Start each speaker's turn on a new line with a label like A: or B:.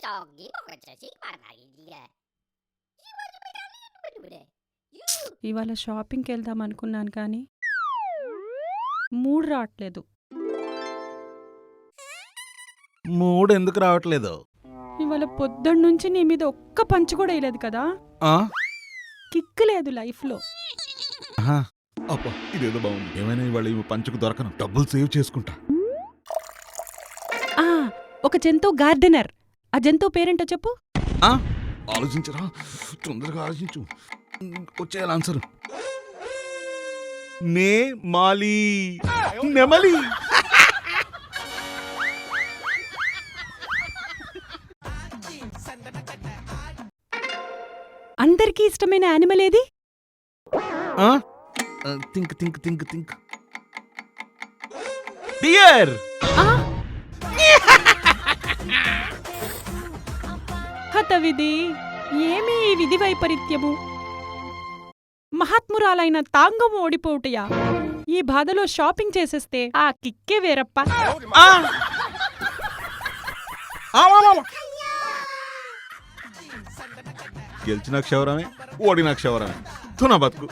A: 저기 먹어주지 말아야.
B: ఇవాళ షాపింగ్కి వెళ్దాం అనుకున్నాను కానీ మూడ్ రావట్లేదు.
C: మూడు ఎందుకు రావట్లేదు?
B: ఇవాళ పొద్దున్నుంచి నీ మీద ఒక్క పంచు కూడా వేయలేదు కదా.
C: ఆ?
B: కిక్ లేదు లైఫ్లో.
C: ఆహా. అబ్బా ఇదేదో బాగుంది. ఏమైనా ఇవాళ ఇవి పంచుకు దొరకను, డబ్బులు సేవ్ చేసుకుంటా.
B: ఆ, ఒక జంతువు గార్డెనర్. ఆ జంతువు పేరేంటో చెప్పు.
C: ఆ? ఆలోచించరా, తొందరగా ఆలోచించు. వచ్చేయాలి ఆన్సర్. మాలి నెమలి.
B: అందరికీ ఇష్టమైన యానిమల్ ఏది?
C: Think think think think. Dear.
B: హతవిధి, ఏమీ ఈ విధి వైపరీత్యము? మహాత్మురాలైన తాంగము ఓడిపోవుటయా? ఈ బాధలో షాపింగ్ చేసేస్తే ఆ కిక్కే వేరప్ప.
C: గెలిచిన క్షవరమే, ఓడిన క్షవరమే. తున బతుకు.